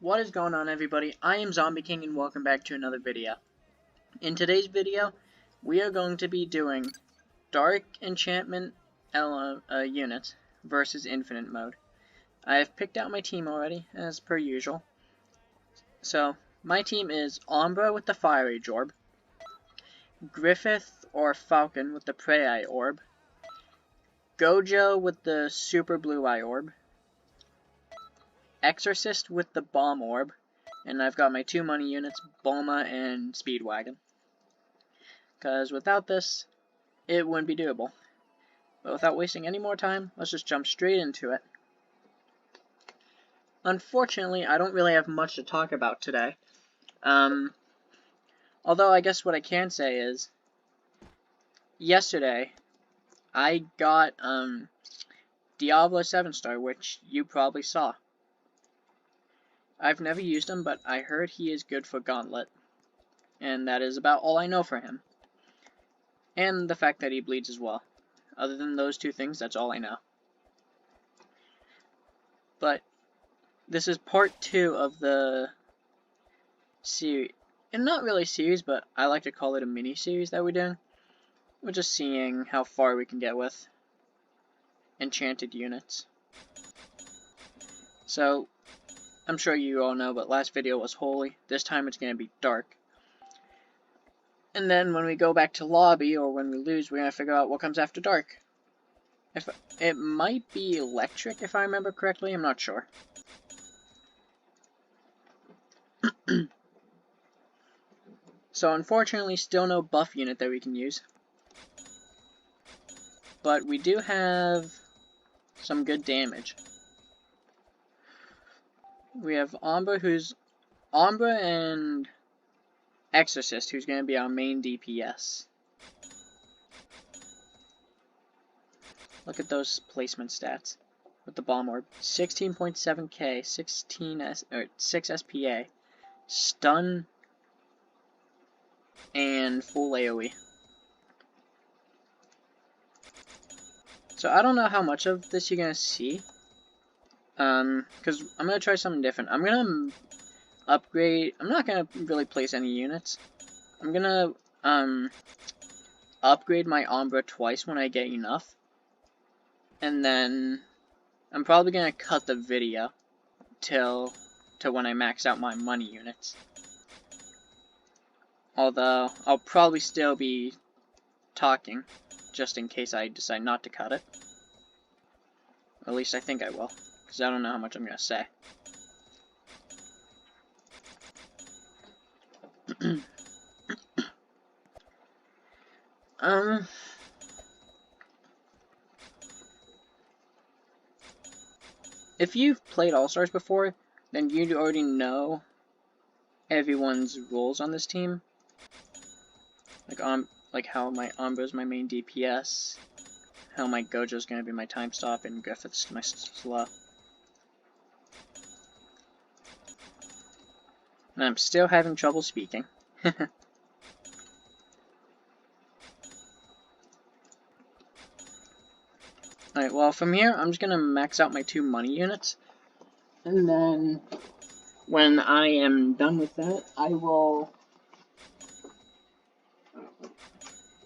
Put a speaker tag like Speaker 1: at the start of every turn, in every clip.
Speaker 1: What is going on, everybody? I am Zombie King and welcome back to another video. In today's video, we are going to be doing Dark Enchantment units versus Infinite mode. I have picked out my team already, as per usual. So, my team is Umbra with the Fire Age Orb, Griffith or Falcon with the Prey Eye Orb, Gojo with the Super Blue Eye Orb, Exorcist with the Bomb Orb, and I've got my two money units, Bulma and Speedwagon. Because without this, it wouldn't be doable. But without wasting any more time, let's just jump straight into it. Unfortunately, I don't really have much to talk about today. Although I guess what I can say is, yesterday, I got Diablo 7-star, which you probably saw. I've never used him, but I heard he is good for Gauntlet. And that is about all I know for him. And the fact that he bleeds as well. Other than those two things, that's all I know. But this is part 2 of the series. And not really series, but I like to call it a mini-series that we're doing. We're just seeing how far we can get with enchanted units. So, I'm sure you all know, but last video was holy. This time it's going to be dark. And then when we go back to lobby, or when we lose, we're going to figure out what comes after dark. It might be electric, if I remember correctly. I'm not sure. So unfortunately, still no buff unit that we can use. But we do have some good damage. We have Umbra and Exorcist, who's going to be our main DPS. Look at those placement stats with the Bomb Orb. 16.7k, 6 SPA, stun, and full AoE. So I don't know how much of this you're going to see. Because I'm going to try something different. I'm going to upgrade. I'm not going to really place any units. I'm going to upgrade my Umbra twice when I get enough. And then I'm probably going to cut the video to when I max out my money units. Although I'll probably still be talking just in case I decide not to cut it. Or at least I think I will. Because I don't know how much I'm going to say. If you've played All-Stars before, then you already know everyone's roles on this team. Like how my Umbra is my main DPS, how my Gojo is going to be my time stop, and Griffith's my slow. And I'm still having trouble speaking. Alright, well from here, I'm just going to max out my two money units. And then, when I am done with that, I will...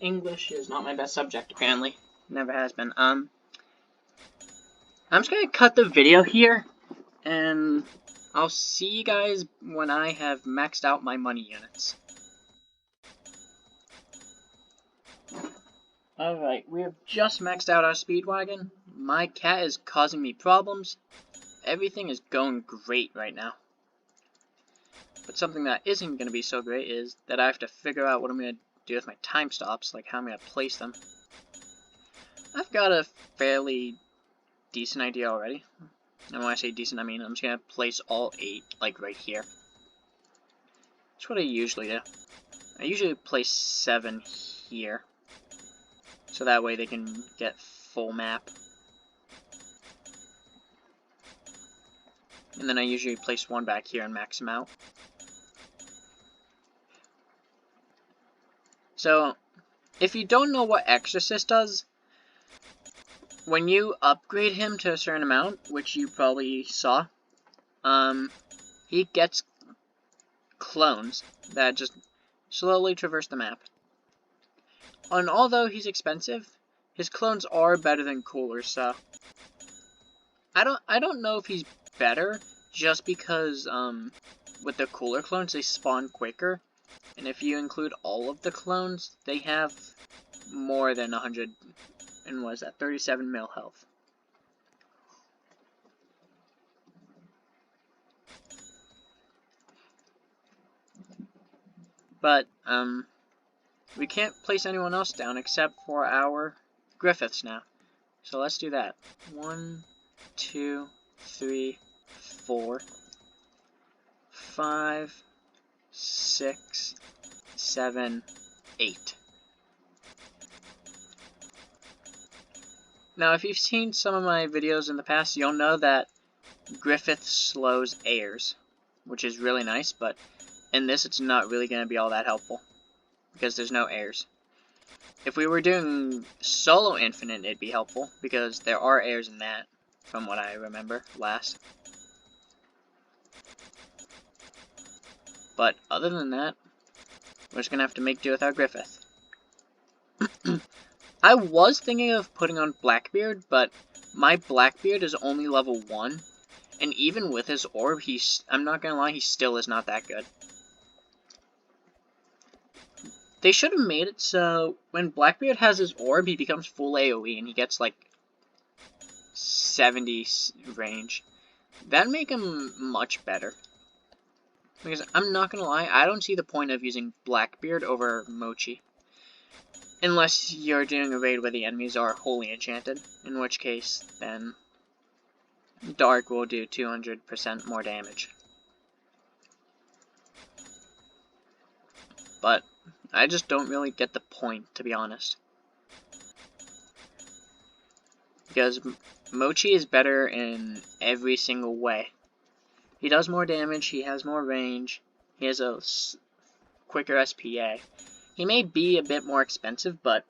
Speaker 1: English is not my best subject, apparently. Never has been. I'm just going to cut the video here, and I'll see you guys when I have maxed out my money units. Alright, we have just maxed out our Speedwagon. My cat is causing me problems. Everything is going great right now. But something that isn't going to be so great is that I have to figure out what I'm going to do with my time stops, like how I'm going to place them. I've got a fairly decent idea already. And when I say decent, I mean I'm just going to place all 8, like right here. That's what I usually do. I usually place 7 here. So that way they can get full map. And then I usually place 1 back here and max them out. So, if you don't know what Exorcist does, when you upgrade him to a certain amount, which you probably saw, he gets clones that just slowly traverse the map. And although he's expensive, his clones are better than coolers, so I don't know if he's better just because with the cooler clones they spawn quicker, and if you include all of the clones, they have more than 100 and what is that, 37 mil health. But we can't place anyone else down except for our Griffiths now. So let's do that. 1, 2, 3, 4, 5, 6, 7, 8. Now, if you've seen some of my videos in the past, you'll know that Griffith slows airs, which is really nice, but in this it's not really going to be all that helpful, because there's no airs. If we were doing solo infinite, it'd be helpful, because there are airs in that, from what I remember last. But other than that, we're just going to have to make do with our Griffith. I was thinking of putting on Blackbeard, but my Blackbeard is only level 1, and even with his orb, I'm not gonna lie, he still is not that good. They should have made it so when Blackbeard has his orb, he becomes full AoE, and he gets like 70 range. That'd make him much better. Because I'm not gonna lie, I don't see the point of using Blackbeard over Mochi. Unless you're doing a raid where the enemies are wholly enchanted, in which case, then Dark will do 200% more damage. But I just don't really get the point, to be honest. Because Mochi is better in every single way. He does more damage, he has more range, he has a quicker SPA. He may be a bit more expensive, but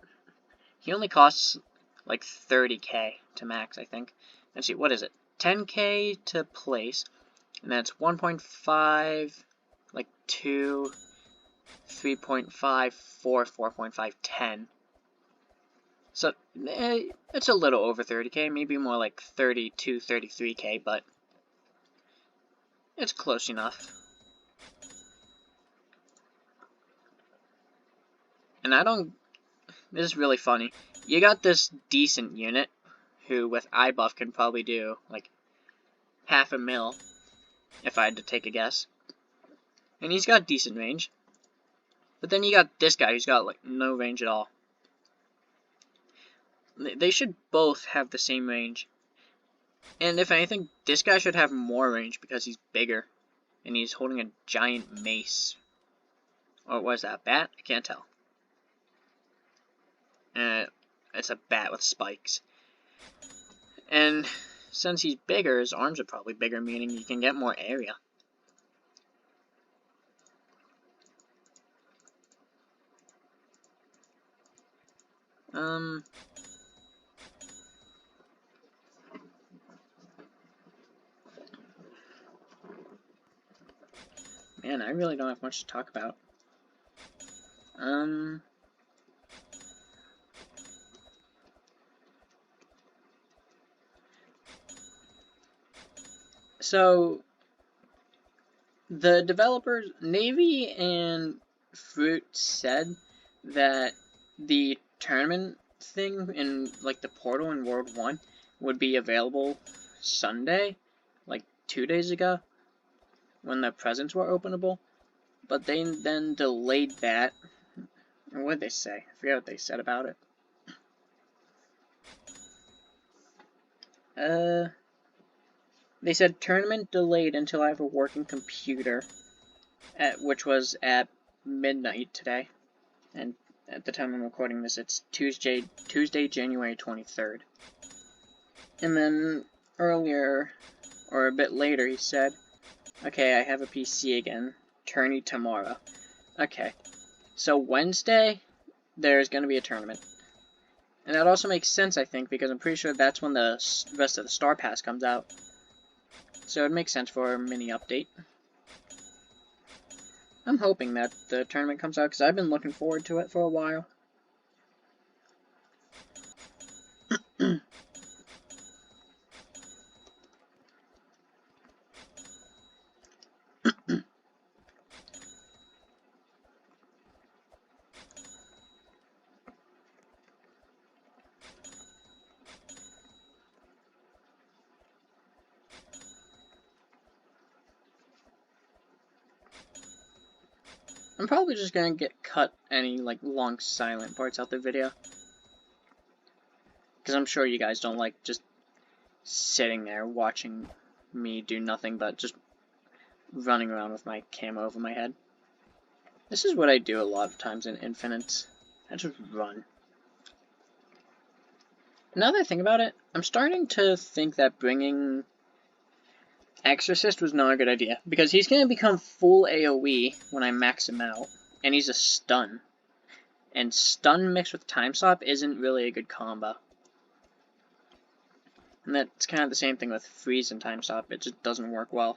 Speaker 1: he only costs like 30k to max, I think. Let's see, what is it? 10k to place, and that's 1.5, like 2, 3.5, 4, 4.5, 10. So, it's a little over 30k, maybe more like 32, 33k, but it's close enough. And this is really funny. You got this decent unit, who with iBuff can probably do, like, 0.5 mil, if I had to take a guess. And he's got decent range. But then you got this guy who's got, like, no range at all. They should both have the same range. And if anything, this guy should have more range because he's bigger. And he's holding a giant mace. Or was that a bat? I can't tell. It's a bat with spikes. And since he's bigger, his arms are probably bigger, meaning you can get more area. Man, I really don't have much to talk about. So, the developers, Navy and Fruit, said that the tournament thing in, like, the portal in World 1 would be available Sunday, like 2 days ago, when the presents were openable, but they then delayed that. What did they say? I forget what they said about it. They said tournament delayed until I have a working computer, which was at midnight today, and at the time I'm recording this, it's Tuesday, January 23rd. And then earlier, or a bit later, he said, okay, I have a PC again, tourney tomorrow. Okay, so Wednesday, there's going to be a tournament. And that also makes sense, I think, because I'm pretty sure that's when the rest of the Star Pass comes out. So it makes sense for a mini update. I'm hoping that the tournament comes out, because I've been looking forward to it for a while. I'm probably just gonna cut any, like, long silent parts out the video. Because I'm sure you guys don't like just sitting there watching me do nothing but just running around with my camo over my head. This is what I do a lot of times in Infinite. I just run. Now that I think about it, I'm starting to think that bringing Exorcist was not a good idea, because he's going to become full AoE when I max him out, and he's a stun. And stun mixed with time stop isn't really a good combo. And that's kind of the same thing with freeze and time stop, it just doesn't work well.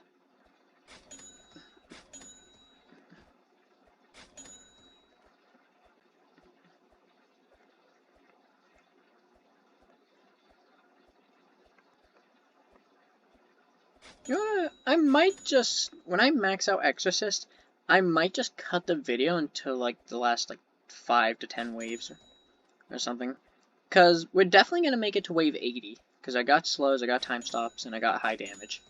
Speaker 1: You know what, I might just, when I max out Exorcist, I might just cut the video until, like, the last, like, 5 to 10 waves or something. Because we're definitely going to make it to wave 80. Because I got slows, I got time stops, and I got high damage.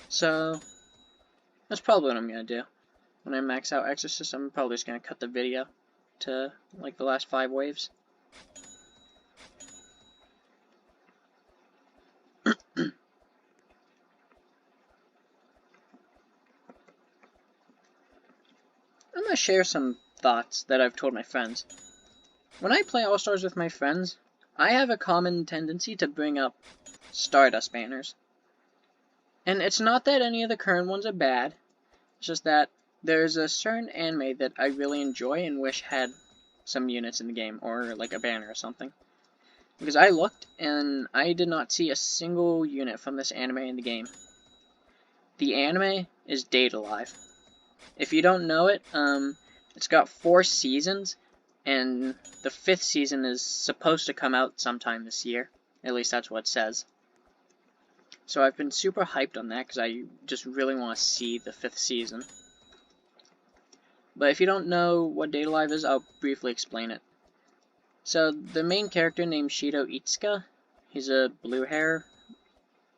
Speaker 1: So, that's probably what I'm going to do. When I max out Exorcist, I'm probably just going to cut the video to, like, the last 5 waves. I'm going to share some thoughts that I've told my friends. When I play All-Stars with my friends, I have a common tendency to bring up Stardust banners. And it's not that any of the current ones are bad, it's just that there's a certain anime that I really enjoy and wish had some units in the game, or like a banner or something. Because I looked, and I did not see a single unit from this anime in the game. The anime is Date Alive. If you don't know it, it's got 4 seasons, and the 5th season is supposed to come out sometime this year. At least that's what it says. So I've been super hyped on that, because I just really want to see the 5th season. But if you don't know what Date Alive is, I'll briefly explain it. So, the main character named Shido Itsuka, he's a blue hair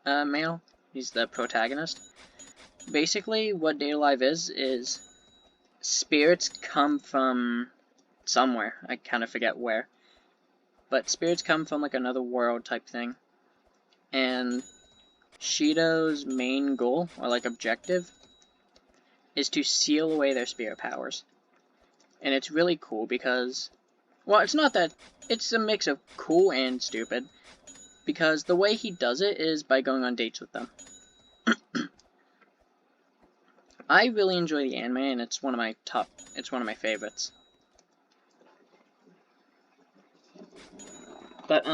Speaker 1: male, he's the protagonist. Basically, what Date Alive is spirits come from somewhere, I kind of forget where. But spirits come from like another world type thing. And Shido's main goal, or like objective, is to seal away their spirit powers. And it's really cool because, well, it's not that, it's a mix of cool and stupid. Because the way he does it is by going on dates with them. I really enjoy the anime, and it's one of my favorites. But,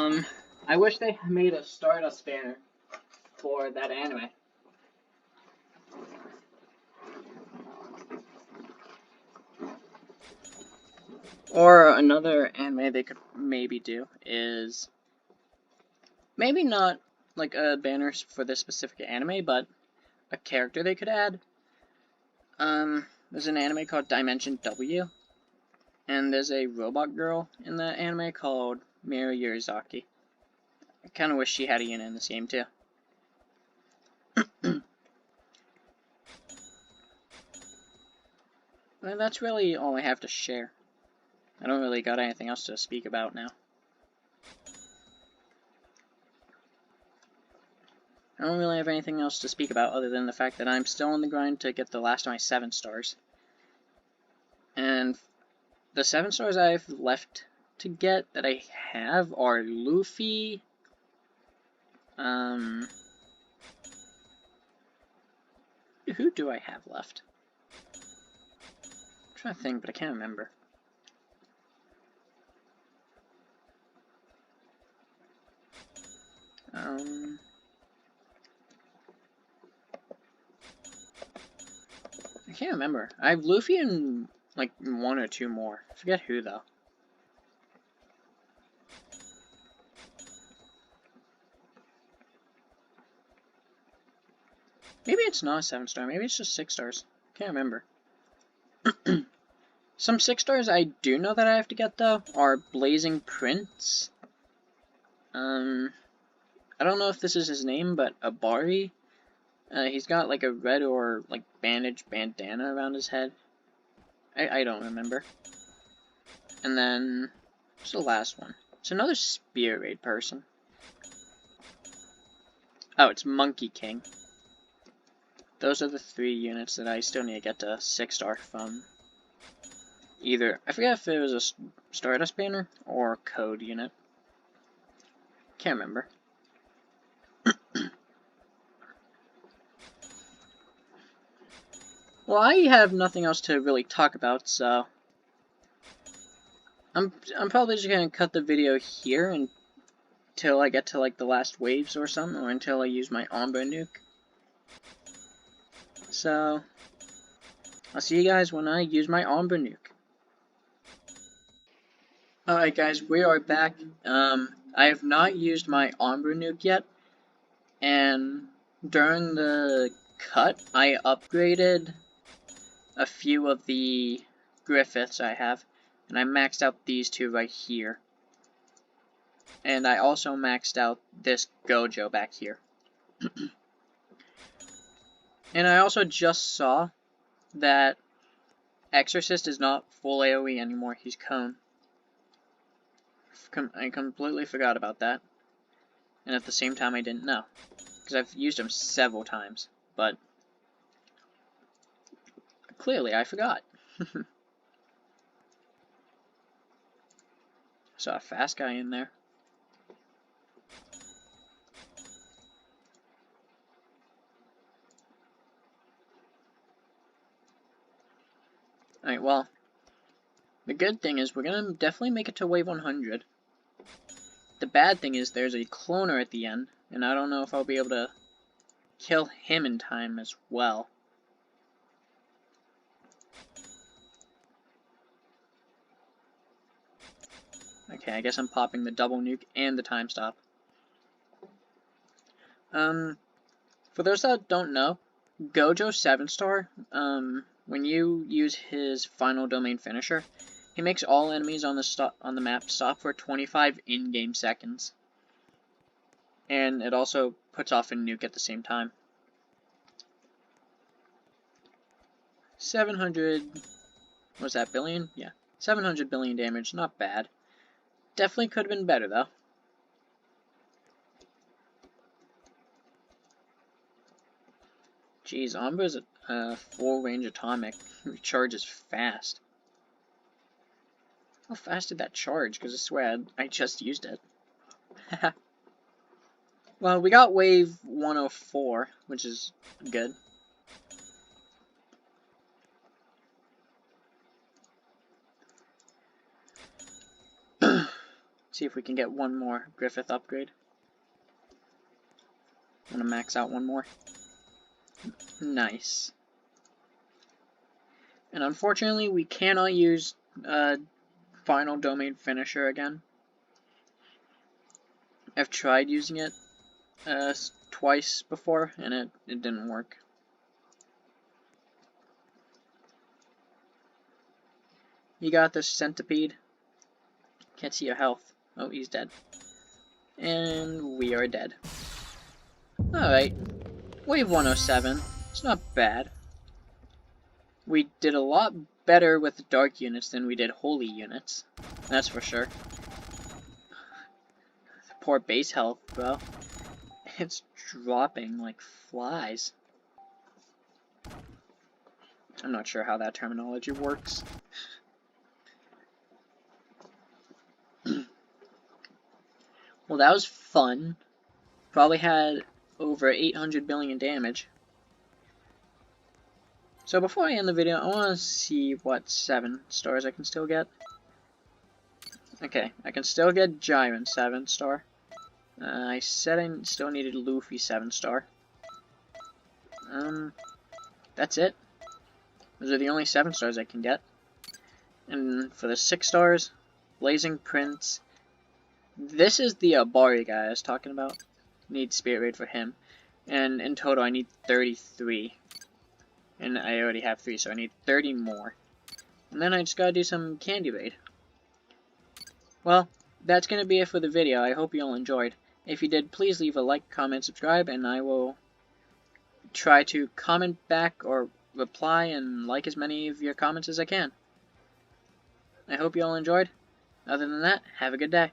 Speaker 1: I wish they made a Stardust banner for that anime. Or another anime they could maybe do is, maybe not like a banner for this specific anime, but a character they could add. There's an anime called Dimension W, and there's a robot girl in that anime called Miru Yurizaki. I kind of wish she had a unit in this game too. Well, that's really all I have to share. I don't really got anything else to speak about now. I don't really have anything else to speak about other than the fact that I'm still on the grind to get the last of my 7 stars. And the 7 stars I've left to get that I have are Luffy, who do I have left? I'm trying to think, but I can't remember. can't remember. I have Luffy and like one or two more. I forget who though. Maybe it's not a 7-star. Maybe it's just 6 stars. Can't remember. Some 6 stars I do know that I have to get though are Blazing Prince. I don't know if this is his name, but Abari. He's got like a red or like bandana around his head. I don't remember. And then what's the last one? It's another Spear Raid person. Oh, it's Monkey King. Those are the 3 units that I still need to get to 6-star from. Either, I forget if it was a Stardust Banner or Code unit. Can't remember. Well, I have nothing else to really talk about, so I'm probably just gonna cut the video here until I get to like the last waves or something, or until I use my Umbra nuke. So I'll see you guys when I use my Umbra nuke. Alright guys, we are back. I have not used my Umbra nuke yet, and during the cut, I upgraded a few of the Griffiths I have, and I maxed out these 2 right here. And I also maxed out this Gojo back here. And I also just saw that Exorcist is not full AoE anymore, he's Cone. I completely forgot about that. And at the same time I didn't know. Because I've used him several times, but clearly I forgot. Saw a fast guy in there. Alright, well, the good thing is we're gonna definitely make it to wave 100. The bad thing is there's a cloner at the end, and I don't know if I'll be able to kill him in time as well. Okay, I guess I'm popping the double nuke and the time stop. For those that don't know, Gojo 7-star, when you use his final domain finisher, he makes all enemies on the map stop for 25 in-game seconds. And it also puts off a nuke at the same time. 700, was that billion? Yeah, 700 billion damage, not bad. Definitely could have been better though. Jeez, Umbra's full range atomic recharges fast. How fast did that charge? Because I swear I just used it. Well, we got wave 104, which is good. See if we can get one more Griffith upgrade. I'm gonna max out one more. Nice. And unfortunately, we cannot use final domain finisher again. I've tried using it twice before, and it didn't work. You got this, Centipede. Can't see your health. Oh, he's dead. And we are dead. Alright. Wave 107. It's not bad. We did a lot better with dark units than we did holy units. That's for sure. Poor base health, bro. It's dropping like flies. I'm not sure how that terminology works. Well, that was fun. Probably had over 800 billion damage. So before I end the video, I want to see what 7 stars I can still get. Okay, I can still get Jiren 7-star. I said I still needed Luffy 7-star. That's it. Those are the only 7 stars I can get. And for the 6 stars, Blazing Prince. This is the Bari guy I was talking about. Need Spirit Raid for him. And in total I need 33. And I already have 3, so I need 30 more. And then I just gotta do some Candy Raid. Well, that's gonna be it for the video. I hope you all enjoyed. If you did, please leave a like, comment, subscribe, and I will try to comment back or reply and like as many of your comments as I can. I hope you all enjoyed. Other than that, have a good day.